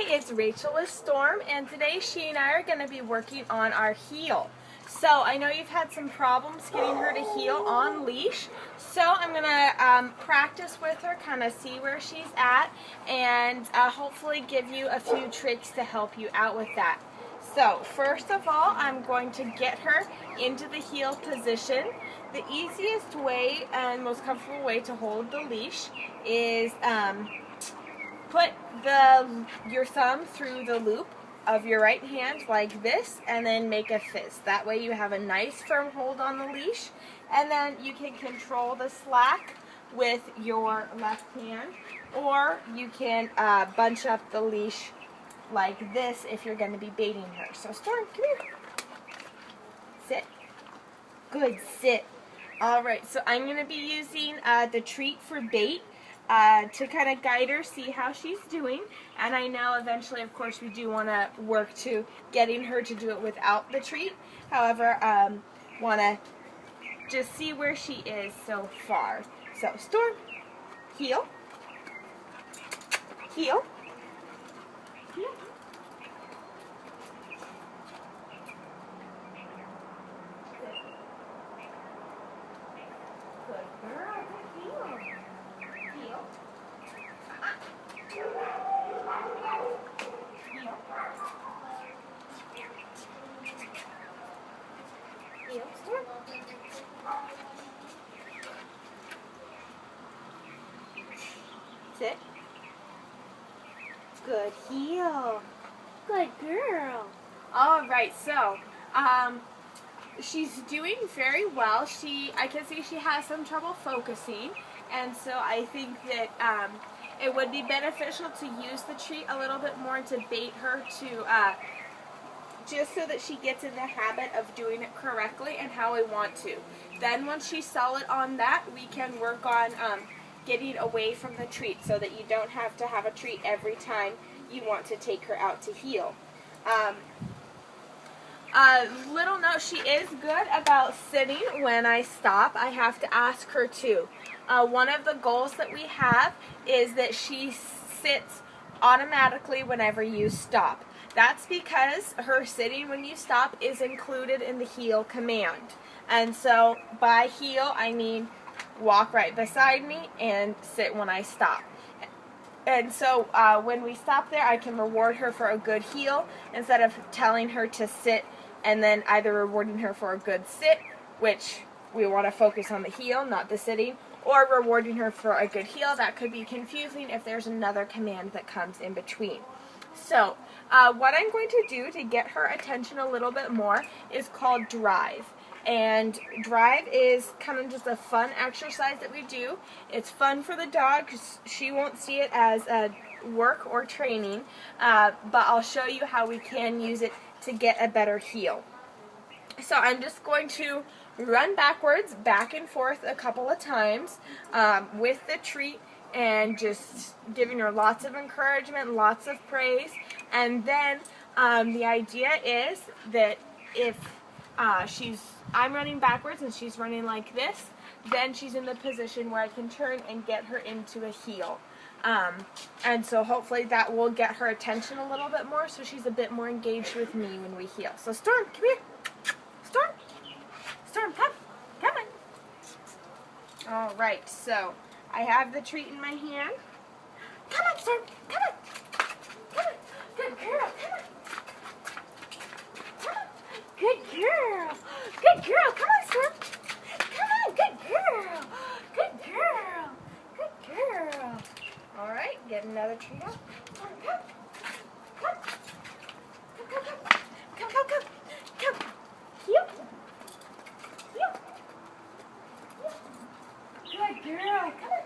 it's Rachel with Storm, and today she and I are going to be working on our heel. So I know you've had some problems getting her to heel on leash, so I'm going to practice with her, kind of see where she's at, and hopefully give you a few tricks to help you out with that. So first of all, I'm going to get her into the heel position. The easiest way and most comfortable way to hold the leash is put your thumb through the loop of your right hand like this, and then make a fist. That way you have a nice firm hold on the leash, and then you can control the slack with your left hand, or you can bunch up the leash like this if you're going to be baiting her. So Storm, come here. Sit. Good, sit. Alright, so I'm going to be using the treat for bait to kind of guide her, see how she's doing. And I know eventually, of course, we do want to work to getting her to do it without the treat. However, want to just see where she is so far. So, Storm, heel, heel, heel. Good girl, good heel. Heel. Heel. Storm. Sit. Good heel. Good girl. All right, so she's doing very well. I can see she has some trouble focusing, and so I think that it would be beneficial to use the treat a little bit more to bait her to just so that she gets in the habit of doing it correctly and how we want to. Then once she's solid on that, we can work on getting away from the treat so that you don't have to have a treat every time you want to take her out to heel. Little note, she is good about sitting when I stop. I have to ask her to. One of the goals that we have is that she sits automatically whenever you stop. That's because her sitting when you stop is included in the heel command. And so by heel, I mean walk right beside me and sit when I stop. And so when we stop there, I can reward her for a good heel instead of telling her to sit and then either rewarding her for a good sit, which we want to focus on the heel, not the sitting, or rewarding her for a good heel. That could be confusing if there's another command that comes in between. So what I'm going to do to get her attention a little bit more is called drive. And drive is kind of just a fun exercise that we do. It's fun for the dog because she won't see it as a work or training, but I'll show you how we can use it to get a better heel. So I'm just going to run backwards, back and forth a couple of times with the treat, and just giving her lots of encouragement, lots of praise. And then the idea is that if I'm running backwards and she's running like this, then she's in the position where I can turn and get her into a heel. And so hopefully that will get her attention a little bit more, so she's a bit more engaged with me when we heel. So Storm, come here. Storm. Storm, come. Come on. All right, so I have the treat in my hand. Come on, Storm. Come on. Come on. Good girl. Come on. Come on. Good girl. Good girl. Come on, Storm. Come on. Good girl. Good girl. Good girl. All right, get another treat out. Come. Come. Come. Come, come, come. Come, come, come. Come. Heel. Heel. Heel. Good girl. Come on.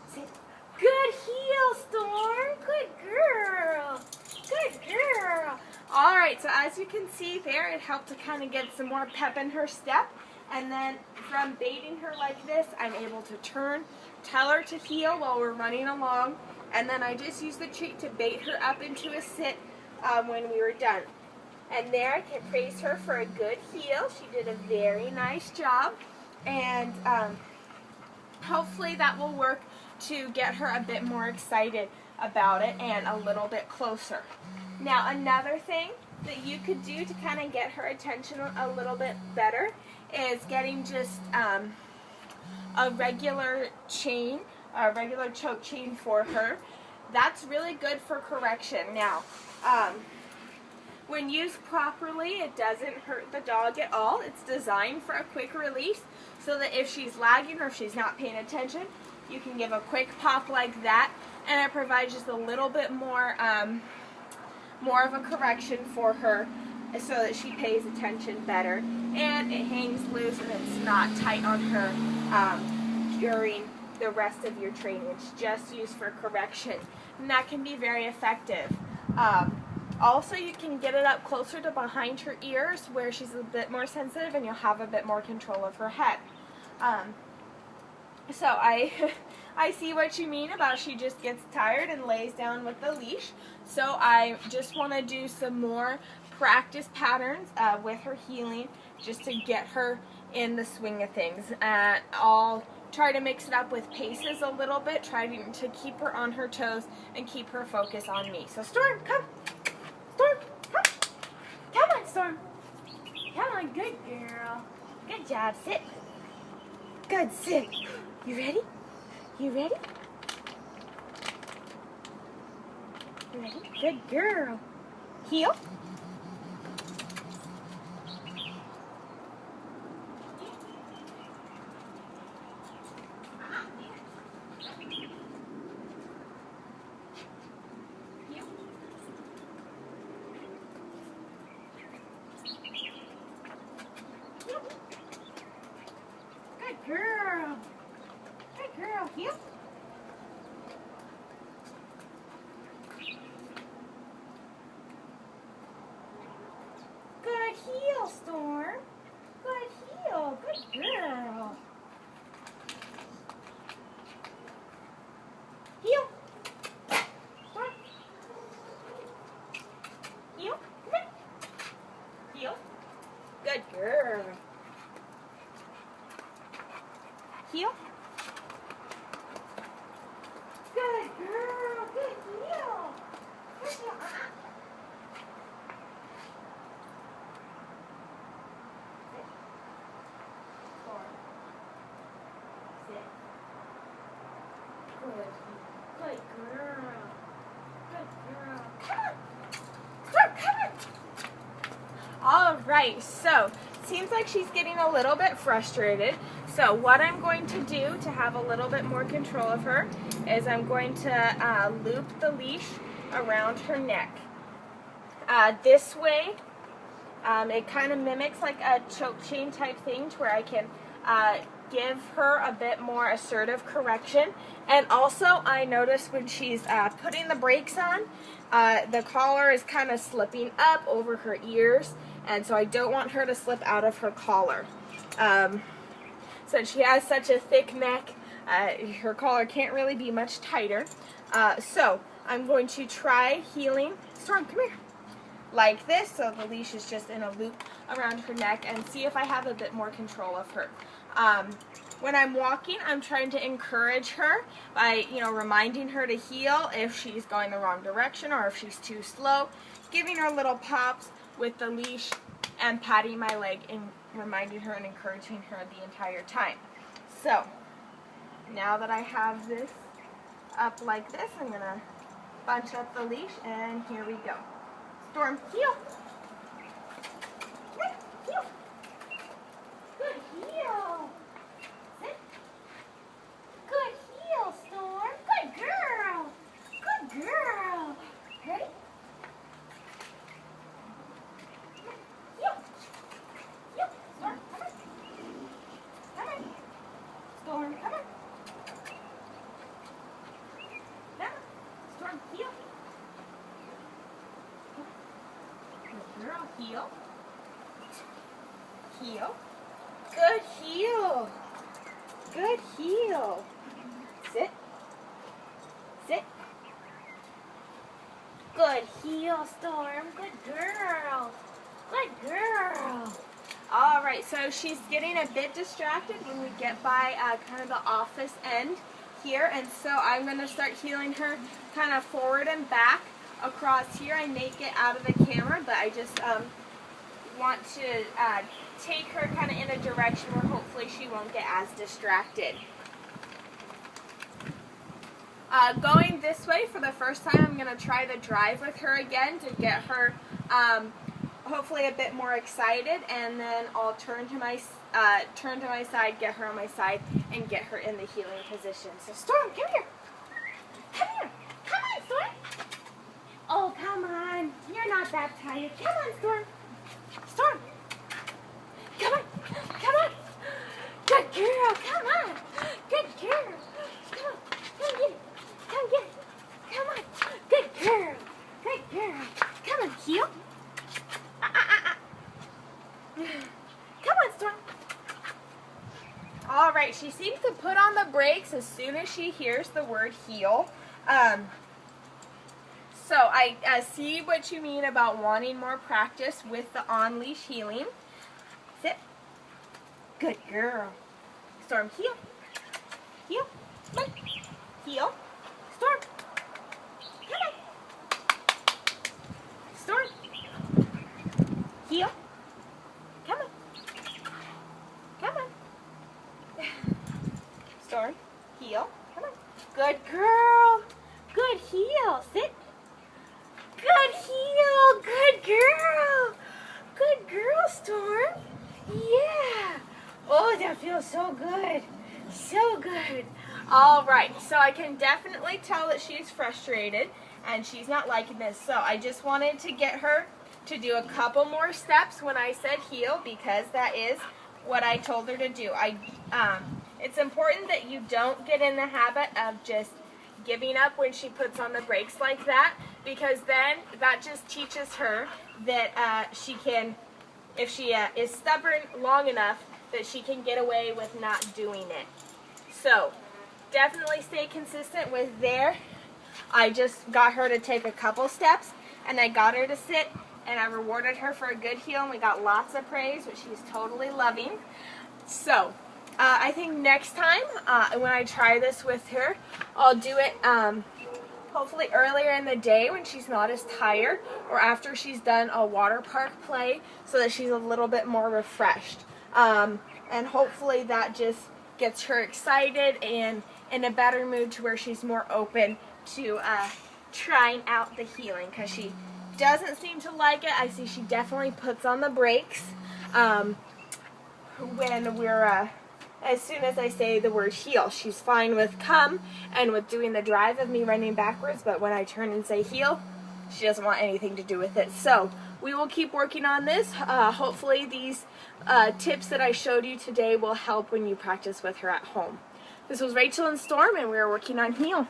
Sit. Good heel, Storm. Good girl. Good girl. All right, so as you can see there, it helped to kind of get some more pep in her step. And then from baiting her like this, I'm able to turn, tell her to heel while we're running along, and then I just use the treat to bait her up into a sit when we were done. And there I can praise her for a good heel. She did a very nice job. And hopefully that will work to get her a bit more excited about it and a little bit closer. Now, another thing that you could do to kind of get her attention a little bit better is getting just a regular chain, a regular choke chain for her. That's really good for correction. Now, when used properly, it doesn't hurt the dog at all. It's designed for a quick release so that if she's lagging or if she's not paying attention, you can give a quick pop like that, and it provides just a little bit more of a correction for her so that she pays attention better, and it hangs loose and it's not tight on her during the rest of your training. It's just used for correction, and that can be very effective. Also, you can get it up closer to behind her ears where she's a bit more sensitive and you'll have a bit more control of her head. So I see what you mean about she just gets tired and lays down with the leash. So I just want to do some more practice patterns with her heeling just to get her in the swing of things. I'll try to mix it up with paces a little bit, trying to keep her on her toes and keep her focus on me. So Storm, come. Storm, come. Come on, Storm. Come on, good girl. Good job, sit. Good, sit. You ready? You ready? You ready? Good girl. Heel. Good girl. Good girl. Heel. Good heel, Storm. Good heel. Good girl. Heel. Storm. Heel. Come here. Heel. Good girl. Heel. Good girl. Good heel. Good heel. Good girl. Good girl. Come on. Start, come on. All right, so seems like she's getting a little bit frustrated. So what I'm going to do to have a little bit more control of her is I'm going to loop the leash around her neck. This way, it kind of mimics like a choke chain type thing to where I can give her a bit more assertive correction. And also, I notice when she's putting the brakes on, the collar is kind of slipping up over her ears, and so I don't want her to slip out of her collar. Since she has such a thick neck, her collar can't really be much tighter. So I'm going to try heeling. Storm, come here. Like this, so the leash is just in a loop around her neck, and see if I have a bit more control of her. When I'm walking, I'm trying to encourage her by, reminding her to heel if she's going the wrong direction or if she's too slow, giving her little pops with the leash and patting my leg and reminding her and encouraging her the entire time. So, now that I have this up like this, I'm going to bunch up the leash, and here we go. Storm, heel. Heel. Good heel. Sit. Good heel, Storm. Good girl. Good girl. Ready? Heel. Heel. Storm, come on. Come on. Storm, come on. Come on. Storm, heel. Girl, heel. Heel. Good heel. Good heel. Sit. Sit. Good heel, Storm. Good girl. Good girl. Alright, so she's getting a bit distracted when we get by kind of the office end here, and so I'm going to start heeling her kind of forward and back across here. I may get out of the camera, but I just want to take her kind of in a direction where hopefully she won't get as distracted. Going this way for the first time, I'm going to try the drive with her again to get her hopefully a bit more excited, and then I'll turn to my side, get her on my side, and get her in the heeling position. So Storm, come here. Come here. Come on, Storm. Oh, come on. You're not that tired. Come on, Storm. Storm. Come on. Come on. Good girl. Come on. Good girl. Come on. Come get it. Come get it. Come on. Good girl. Good girl. Come on, heel. Come on, Storm. All right, she seems to put on the brakes as soon as she hears the word heel. So I see what you mean about wanting more practice with the on-leash heeling. Sit. Good girl. Storm, heel. Heel. Come on. Heel. Storm. Come on. Storm. Heel. Come on. Come on. Storm. Heel. Come on. Good girl. Good heel. Sit. Good heel. Good girl. Good girl, Storm. Yeah. Oh, that feels so good. So good. All right. So I can definitely tell that she's frustrated and she's not liking this. So I just wanted to get her to do a couple more steps when I said heel, because that is what I told her to do. It's important that you don't get in the habit of just giving up when she puts on the brakes like that, because then that just teaches her that she can, if she is stubborn long enough, that she can get away with not doing it. So definitely stay consistent with there. I just got her to take a couple steps, and I got her to sit, and I rewarded her for a good heel, and we got lots of praise, which she's totally loving. So I think next time when I try this with her, I'll do it hopefully earlier in the day when she's not as tired, or after she's done a water park play, so that she's a little bit more refreshed. And hopefully that just gets her excited and in a better mood to where she's more open to trying out the heeling, because she doesn't seem to like it. I see she definitely puts on the brakes when we're as soon as I say the word heel. She's fine with come and with doing the drive of me running backwards, but when I turn and say heel, she doesn't want anything to do with it. So we will keep working on this. Hopefully these tips that I showed you today will help when you practice with her at home. This was Rachel and Storm, and we are working on heel.